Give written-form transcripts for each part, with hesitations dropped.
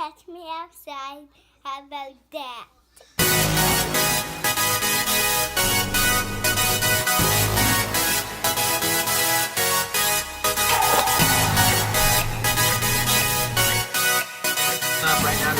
catch me outside. How about that? Up right now.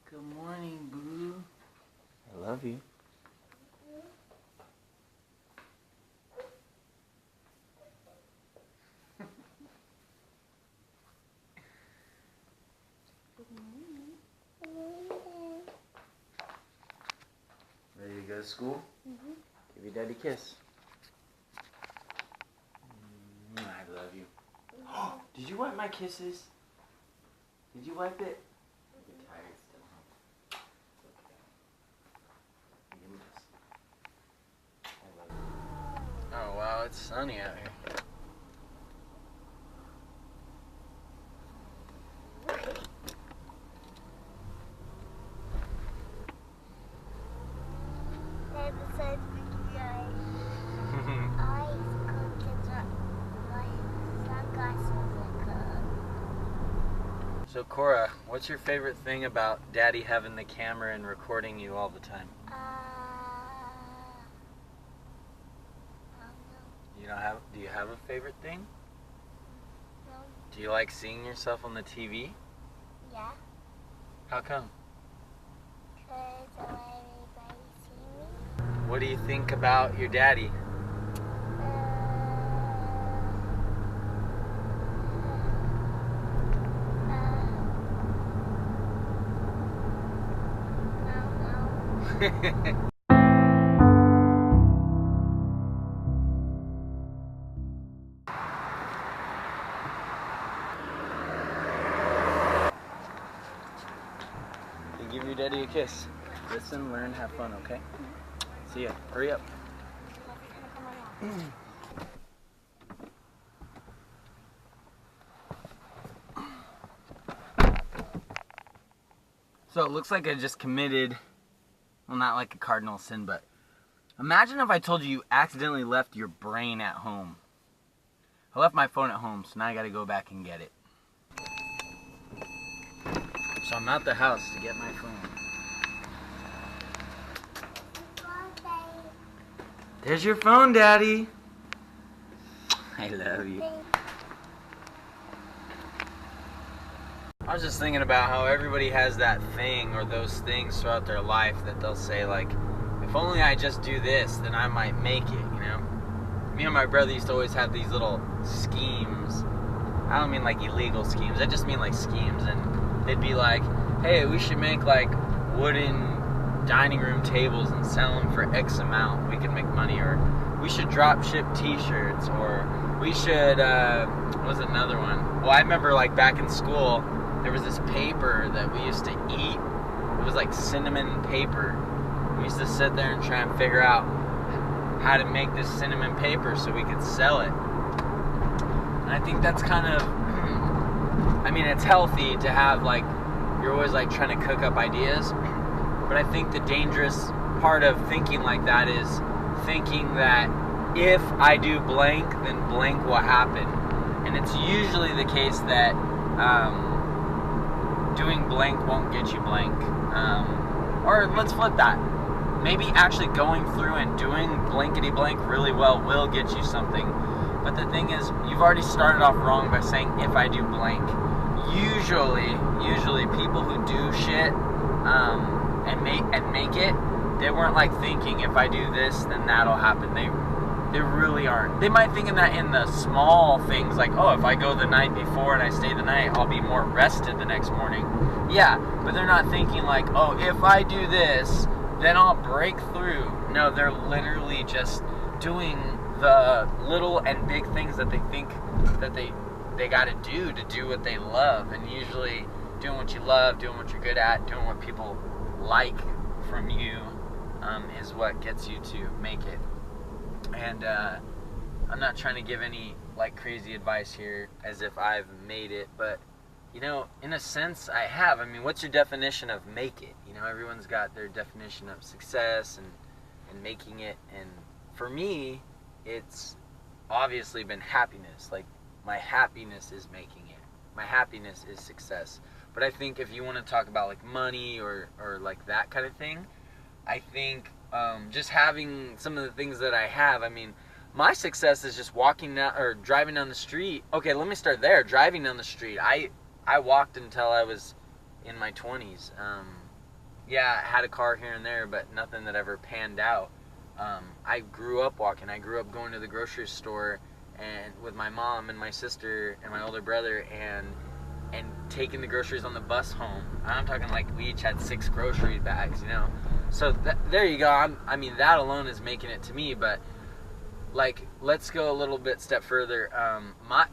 Good morning, boo. I love you. Ready to go to school? Mm-hmm. Give your daddy a kiss. I love you. Did you wipe my kisses? Did you wipe it? You're tired still, huh? Give me this. I love you. Oh wow, it's sunny out here. Besides my eyes cooked my sunglasses are cooked. So Cora, what's your favorite thing about Daddy having the camera and recording you all the time? I don't know. Do you have a favorite thing? No. Do you like seeing yourself on the TV? Yeah. How come? Because I let everybody see me. What do you think about your daddy? No. Give your daddy a kiss. Listen, learn, have fun, okay? See ya. Hurry up. So it looks like I just committed, well, not like a cardinal sin, but imagine if I told you accidentally left your brain at home. I left my phone at home, so now I gotta go back and get it. So I'm at the house to get my phone. There's your phone, Daddy. I love you. I was just thinking about how everybody has that thing or those things throughout their life that they'll say, like, if only I just do this, then I might make it, you know? Me and my brother used to always have these little schemes. I don't mean like illegal schemes, I just mean like schemes. And they'd be like, hey, we should make like wooden dining room tables and sell them for X amount. We can make money. Or we should drop ship t-shirts. Or we should, what was another one? Well, I remember like back in school, there was this paper that we used to eat. It was like cinnamon paper. We used to sit there and try and figure out how to make this cinnamon paper so we could sell it. And I think that's kind of, I mean, it's healthy to have like, you're always like trying to cook up ideas. But I think the dangerous part of thinking like that is thinking that if I do blank, then blank will happen. And it's usually the case that doing blank won't get you blank. Or let's flip that. Maybe actually going through and doing blankety blank really well will get you something. But the thing is, you've already started off wrong by saying if I do blank. Usually people who do shit and make it, they weren't like thinking if I do this, then that'll happen. They really aren't. They might think in that in the small things, like, oh, if I go the night before and I stay the night, I'll be more rested the next morning. Yeah, but they're not thinking like, oh, if I do this, then I'll break through. No, they're literally just doing the little and big things that they think that they gotta do to do what they love. And usually doing what you love, doing what you're good at, doing what people like from you is what gets you to make it. And I'm not trying to give any like crazy advice here as if I've made it, but in a sense I have. I mean, what's your definition of make it? Everyone's got their definition of success and making it, and for me, it's obviously been happiness. Like, my happiness is making it. My happiness is success. But I think if you want to talk about like money or like that kind of thing, I think just having some of the things that I have, I mean, my success is just walking down or driving down the street. Okay, let me start there. Driving down the street. I walked until I was in my 20s. Yeah, I had a car here and there, but nothing that ever panned out. I grew up walking. I grew up going to the grocery store and with my mom and my sister and my older brother and taking the groceries on the bus home. I'm talking like we each had 6 grocery bags, So there you go. I mean, that alone is making it to me, but like, let's go a little bit step further.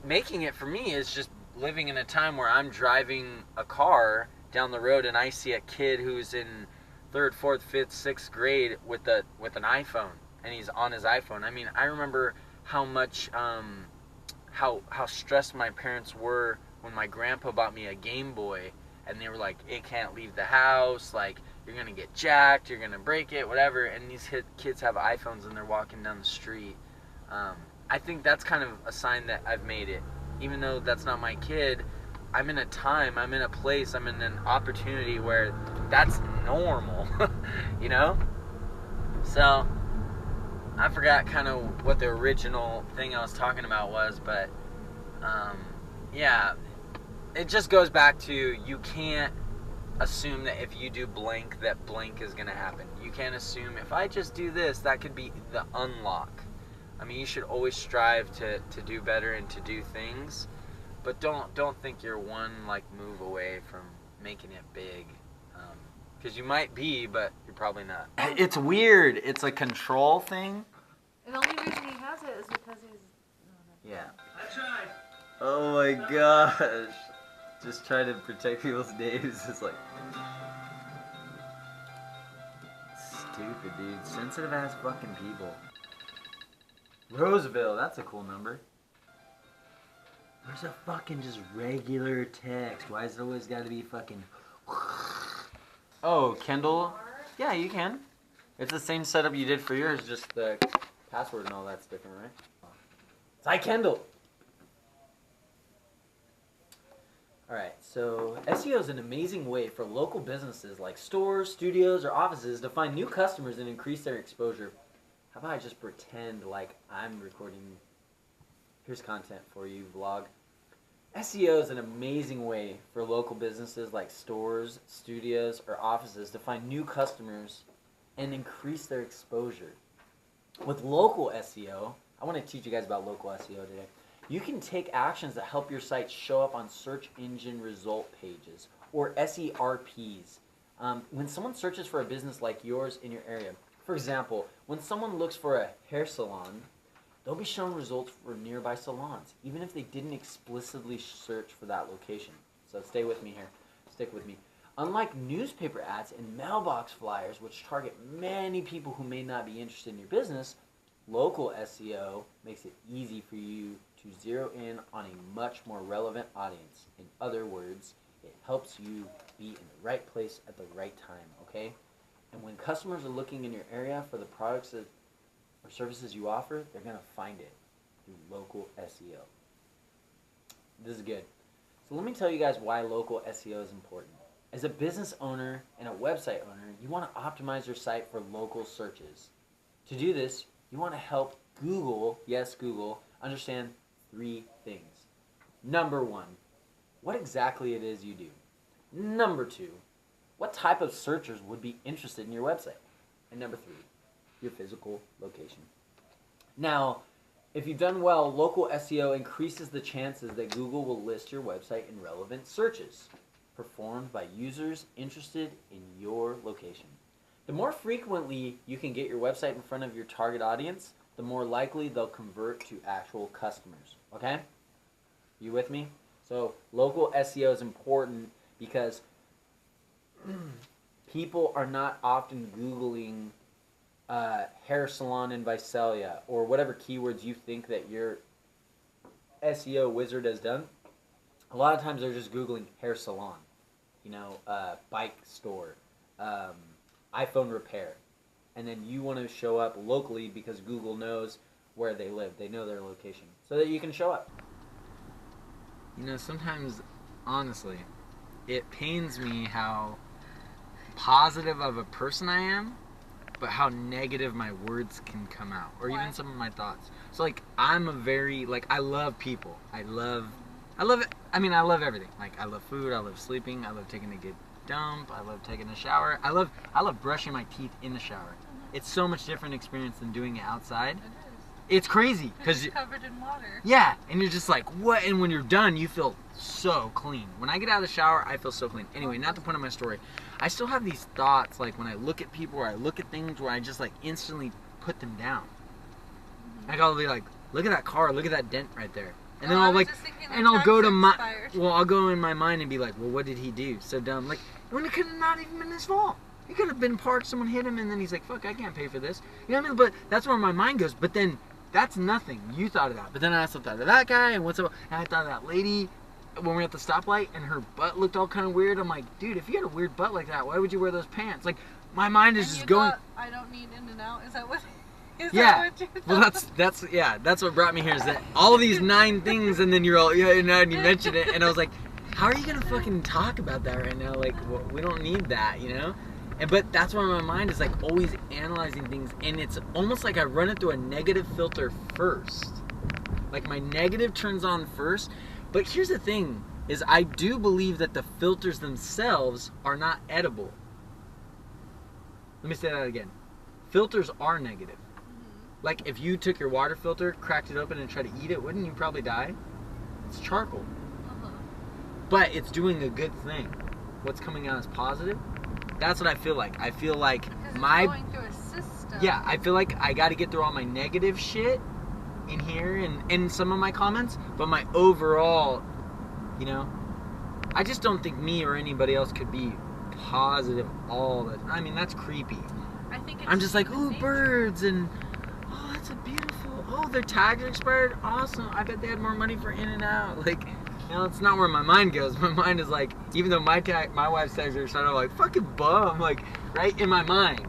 Making it for me is just living in a time where I'm driving a car down the road and I see a kid who's in 3rd, 4th, 5th, 6th grade with an iPhone, and he's on his iPhone. I mean, I remember how much how stressed my parents were when my grandpa bought me a Game Boy, and they were like, it can't leave the house, like, you're gonna get jacked, you're gonna break it, whatever. And these kids have iPhones and they're walking down the street. I think that's kind of a sign that I've made it. Even though that's not my kid, I'm in a time, I'm in a place, I'm in an opportunity where that's normal, So, I forgot kind of what the original thing I was talking about was, but, yeah, it just goes back to, you can't assume that if you do blank, that blank is going to happen. You can't assume if I just do this, that could be the unlock. I mean, you should always strive to do better and to do things, but don't think you're one like move away from making it big, because you might be, but you're probably not. It's weird. It's a control thing. And the only reason he has it is because he's... Yeah. I tried. Oh my gosh. Just trying to protect people's names is like... stupid, dude. Sensitive ass fucking people. Roseville, that's a cool number. Where's a fucking just regular text? Why is it always gotta be fucking... Oh, Kendel? Yeah, you can. It's the same setup you did for yours, just the password and all that's different, right? It's hi, Kendel. Alright, so SEO is an amazing way for local businesses like stores, studios, or offices to find new customers and increase their exposure. How about I just pretend like I'm recording? Here's content for you, vlog. SEO is an amazing way for local businesses like stores, studios, or offices to find new customers and increase their exposure. With local SEO, I want to teach you guys about local SEO today. You can take actions that help your site show up on search engine result pages, or SERPs. When someone searches for a business like yours in your area, for example, when someone looks for a hair salon, they'll be shown results for nearby salons, even if they didn't explicitly search for that location. So stay with me here. Stick with me. Unlike newspaper ads and mailbox flyers, which target many people who may not be interested in your business, local SEO makes it easy for you to zero in on a much more relevant audience. In other words, it helps you be in the right place at the right time, okay? And when customers are looking in your area for the products or services you offer, they're going to find it through local SEO. This is good. So let me tell you guys why local SEO is important. As a business owner and a website owner, you want to optimize your site for local searches. To do this, you want to help Google, yes, Google, understand 3 things. Number 1, what exactly it is you do. Number 2, what type of searchers would be interested in your website. And number 3, your physical location. Now, if you've done well, local SEO increases the chances that Google will list your website in relevant searches performed by users interested in your location. The more frequently you can get your website in front of your target audience, the more likely they'll convert to actual customers. Okay? You with me? So local SEO is important because people are not often Googling hair salon in Visalia, or whatever keywords you think that your SEO wizard has done, a lot of times they're just Googling hair salon, bike store, iPhone repair. And then you want to show up locally because Google knows where they live. They know their location. So that you can show up. Sometimes, honestly, it pains me how positive of a person I am, but how negative my words can come out, or even some of my thoughts. So I'm a very I love people. I love it. I love everything. I love food. I love sleeping. I love taking a good dump. I love taking a shower. I love brushing my teeth in the shower. It's so much different experience than doing it outside. It is. It's crazy because it's covered in water. Yeah, and you're just like, what? And when you're done, you feel so clean. When I get out of the shower, I feel so clean. Anyway, not the point of my story. I still have these thoughts, when I look at people or I look at things, where I just instantly put them down. Mm-hmm. I'll be like, look at that car, look at that dent right there, and then I'll go to I'll go in my mind and be like, well, what did he do? So dumb. When it could have not even been his fault. He could have been parked, someone hit him, and then he's like, fuck, I can't pay for this. You know what I mean? But that's where my mind goes. But then that's nothing. You thought of that. But then I also thought of that guy, and I thought of that lady when we were at the stoplight, and her butt looked all kind of weird. I'm like, dude, if you had a weird butt like that, why would you wear those pants? My mind is just going. I don't need in and out. Is that what? Well, that's what brought me here. Is that all these 9 things, and then you're all and you mentioned it, and I was like, how are you gonna fucking talk about that right now? We don't need that, But that's why my mind is always analyzing things, and it's almost like I run it through a negative filter first. My negative turns on first. But here's the thing, is I do believe that the filters themselves are not edible. Let me say that again. Filters are negative. Mm-hmm. If you took your water filter, cracked it open, and tried to eat it, wouldn't you probably die? It's charcoal. Uh-huh. But it's doing a good thing. What's coming out is positive. That's what I feel like. I feel like going through a system. Yeah, I feel like I got to get through all my negative shit in here and in some of my comments, but my overall, I just don't think me or anybody else could be positive all the time. That's creepy. I think I'm just like, ooh, birds, and oh, that's a beautiful. Oh, their tags are expired. Awesome. I bet they had more money for In-N-Out. It's not where my mind goes. My mind is even though my wife's tags are expired, I'm like, fucking bum, right in my mind.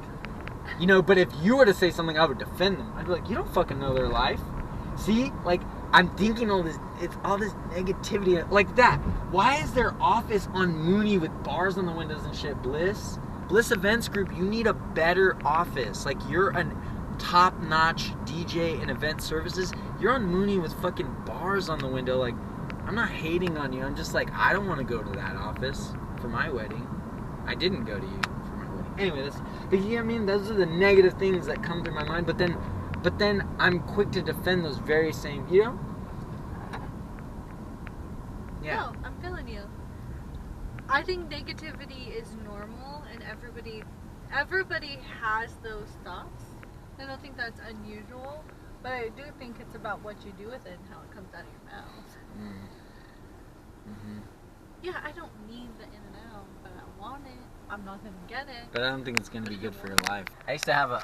But if you were to say something, I would defend them. I'd be like, you don't fucking know their life. See? I'm thinking all this, it's all this negativity, like that. Why is their office on Mooney with bars on the windows and shit? Bliss Events Group, you need a better office. You're a top-notch DJ and event services. You're on Mooney with fucking bars on the window. I'm not hating on you. I'm just I don't want to go to that office for my wedding. I didn't go to you for my wedding. Anyway, but you know what I mean? Those are the negative things that come through my mind. But then I'm quick to defend those very same, Yeah. No, I'm feeling you. I think negativity is normal, and everybody has those thoughts. I don't think that's unusual, but I do think it's about what you do with it and how it comes out of your mouth. Mm-hmm. Yeah, I don't need the In-N-Out, but I want it. I'm not gonna get it. But I don't think it's gonna be good for your life. I used to have I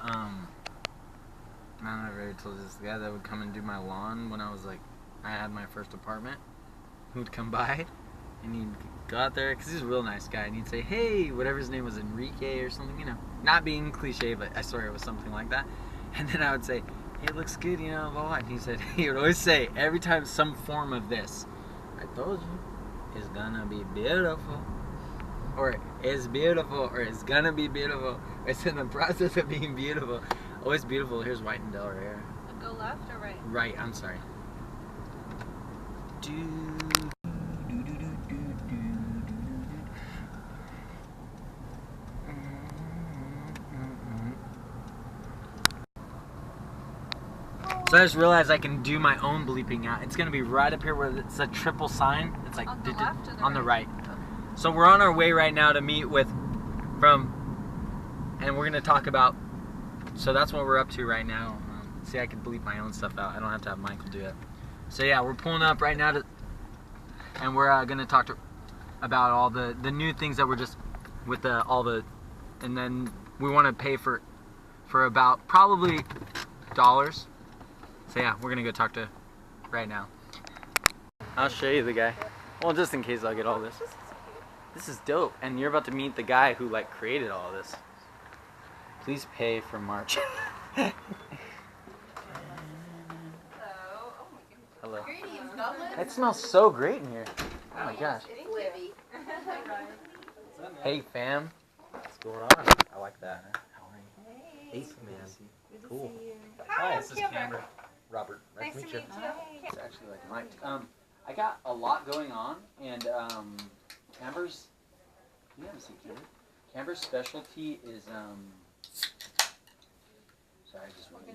don't know if I ever told this guy that would come and do my lawn when I had my first apartment. Who would come by, and he'd go out there, because he's a real nice guy, and he'd say, hey, whatever his name was, Enrique or something, not being cliche, but I swear it was something like that. And then I would say, hey, it looks good, blah, blah. And he would always say, every time, some form of this, I told you, it's gonna be beautiful, or it's beautiful, or it's gonna be beautiful, it's in the process of being beautiful. Always beautiful. Here's White and Del Rey. Go left or right? Right, I'm sorry. So I just realized I can do my own bleeping out. It's going to be right up here where it's a triple sign. It's on the left or the on the right. Okay. So we're on our way right now to meet with and we're going to talk about, so that's what we're up to right now. See, I can bleep my own stuff out. I don't have to have Michael do it. So yeah, we're pulling up right now and we're going to talk about all the new things that we're just with and then we want to pay for for about probably dollars. So yeah, we're gonna go talk to right now. I'll show you the guy. Well, just in case I'll get all this. This is dope, and you're about to meet the guy who like created all this. Please pay for March. Hello. It smells so great in here. Oh my gosh. Hey fam. What's going on? I like that. How are you? Hey, man. Cool. Hi, this is Cameron. Robert. Nice to meet you. It's actually like Mike. I got a lot going on, and Amber's. You haven't seen Camber. Camber's specialty is Sorry, I just want to.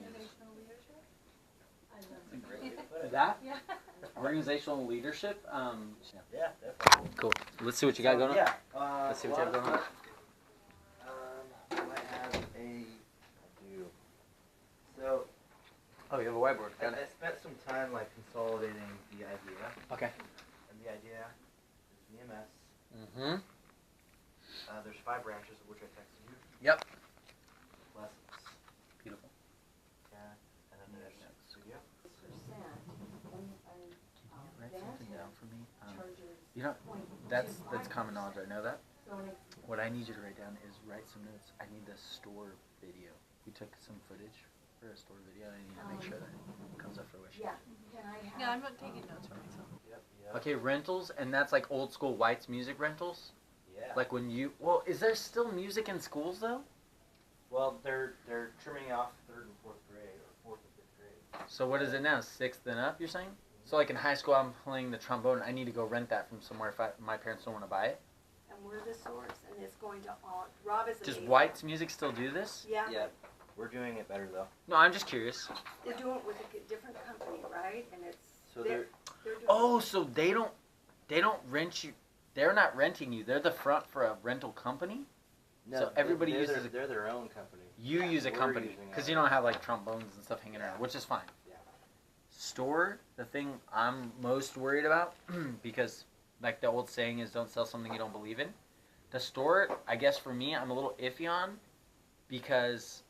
That? Yeah. Organizational leadership. Yeah, definitely. Cool. Let's see what you got going on. Yeah. Let's see what you have going on. I have I do. So. Oh, you have a whiteboard. Got I it. spent some time like consolidating the idea. Okay. And the idea is EMS. Mm-hmm. There's 5 branches of which I texted you. Yep. Lessons. Beautiful. Yeah. And then there's studio. Write something down for me. You know, that's common knowledge. I know that. What I need you to write down is write some notes. I need the store video. We took some footage for a store video. I need to make sure that it comes up for fruition. Yeah, I'm not taking notes for myself. Yep. Okay, rentals, and that's like old school White's music rentals. Yeah. Like when you, well, is there still music in schools though? Well, they're trimming off 3rd and 4th grade or 4th and 5th grade. So what is it now? 6th and up? You're saying? So like in high school, I'm playing the trombone. I need to go rent that from somewhere if my parents don't want to buy it. And we're the source, and it's going to all. Rob is Does amazing. White's music still do this? Yeah. Yeah. We're doing it better though. No, I'm just curious. They're doing it with a different company, right? And it's So they're doing Oh, so they don't rent you. They're not renting you. They're the front for a rental company. So everybody uses they're their own company. You use a We're company using because ours. you don't have like trombones and stuff hanging around, which is fine. Yeah. Store, the thing I'm most worried about, because like the old saying is, don't sell something you don't believe in. The store, I guess for me, I'm a little iffy on, because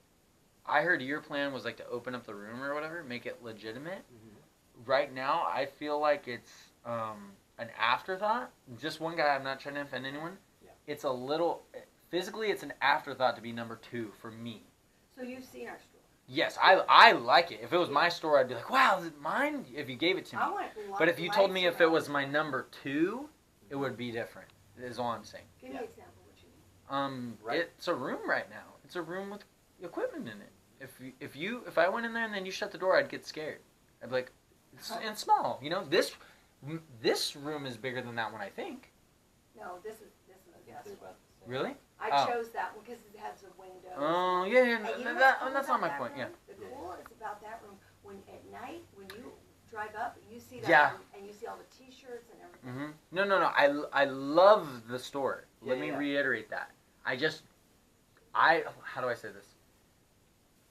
I heard your plan was like to open up the room or whatever, make it legitimate. Mm-hmm. Right now, I feel like it's an afterthought. Just one guy, I'm not trying to offend anyone. Yeah. It's a little, physically, it's an afterthought to be number 2 for me. So you've seen our store. Yes, I like it. If it was my store, I'd be like, wow, is it mine? If you gave it to me. I want But if you told me if it was my number 2, it would be different, is all I'm saying. Give me an example of what you mean. Right. It's a room right now. It's a room with equipment in it. If I went in there and then you shut the door, I'd get scared. I'd be like, it's small. You know, this room is bigger than that one, I think. No, this is a guest room. Really? I chose that one because it has a window. Oh, yeah. And you know That's what's cool not about my that point. Yeah. room? The cool is about that room when at night when you drive up, you see that Yeah. room, and you see all the T-shirts and everything. Mm-hmm. No. I love the store. Let me Yeah. reiterate that. How do I say this?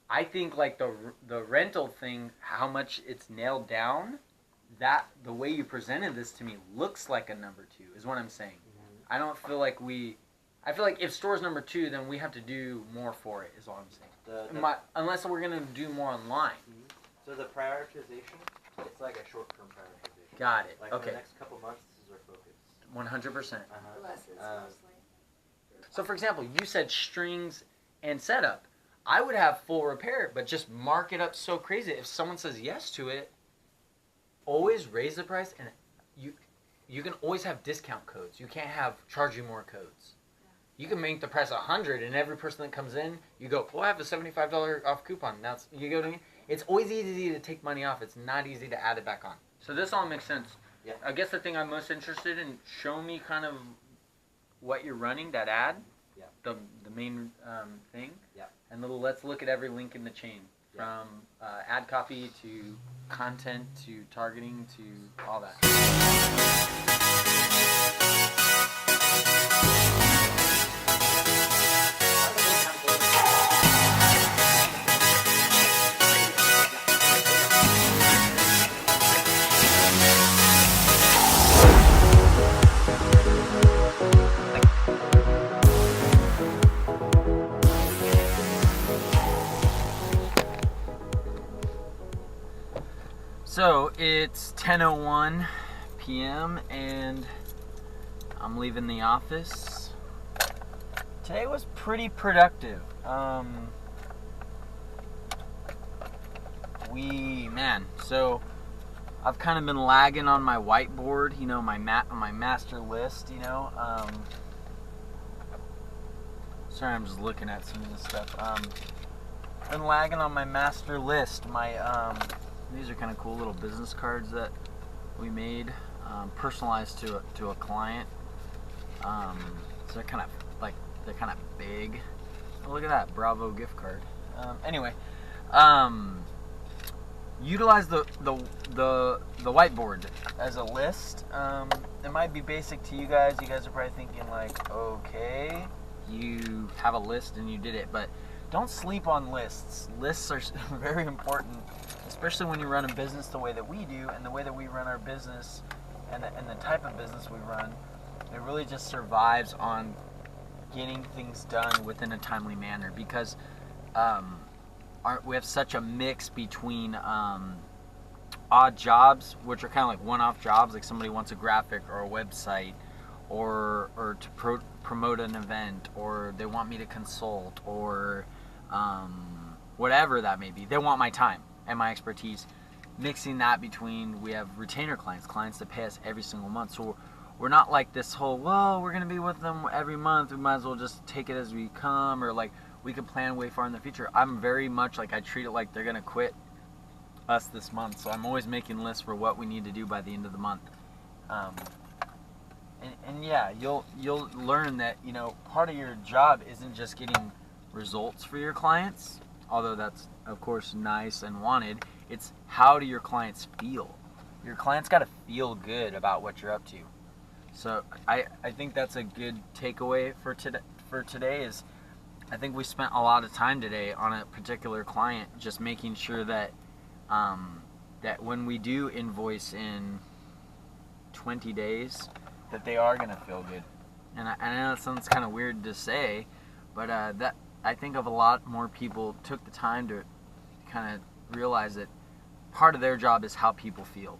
I think like the rental thing, how much it's nailed down, that the way you presented this to me looks like a number 2 is what I'm saying. Mm-hmm. I don't feel like I feel like if store's number 2, then we have to do more for it, is all I'm saying. Unless we're going to do more online. Mm-hmm. So the prioritization, it's like a short-term prioritization. Got it. Like Okay. for the next couple months, this is our focus. 100%. Lessons mostly. So for example, you said strings and setup. I would have full repair, but just mark it up so crazy. If someone says yes to it, always raise the price, and you can always have discount codes. You can't have charge you more codes. You can make the price 100, and every person that comes in, you go, well, I have a $75 off coupon. Now you go to me. It's always easy to take money off. It's not easy to add it back on. So this all makes sense. Yeah. I guess the thing I'm most interested in, show me kind of what you're running, that ad. Yeah. The main thing. Yeah. And let's look at every link in the chain. Yeah. From ad copy to content to targeting to all that. It's 10:01 p.m. and I'm leaving the office. Today was pretty productive. So I've kind of been lagging on my whiteboard, you know, my master list, you know. Sorry, I'm just looking at some of this stuff. Been lagging on my master list. These are kind of cool little business cards that we made, personalized to a client. So they're kind of big. Oh, look at that Bravo gift card. Anyway, utilize the whiteboard as a list. It might be basic to you guys. You guys are probably thinking like, okay, you have a list and you did it, but don't sleep on lists. Lists are very important, especially when you run a business the way that we do and the way that we run our business and the type of business we run. It really just survives on getting things done within a timely manner, because we have such a mix between odd jobs, which are kind of like one-off jobs, like somebody wants a graphic or a website, or to promote an event, or they want me to consult, or whatever that may be. They want my time and my expertise. Mixing that between, we have retainer clients that pay us every single month. So we're not like this whole, well, we're going to be with them every month, we might as well just take it as we come, or like we could plan way far in the future. I'm very much like, I treat it like they're going to quit us this month. So I'm always making lists for what we need to do by the end of the month. And yeah, you'll learn that, you know, part of your job isn't just getting results for your clients, although that's of course nice and wanted. It's how do your clients feel. Your clients got to feel good about what you're up to. So I think that's a good takeaway for today is, I think we spent a lot of time today on a particular client, just making sure that that when we do invoice in 20 days, that they are going to feel good. And I know it sounds kind of weird to say, but that I think of a lot more people took the time to kind of realize that part of their job is how people feel.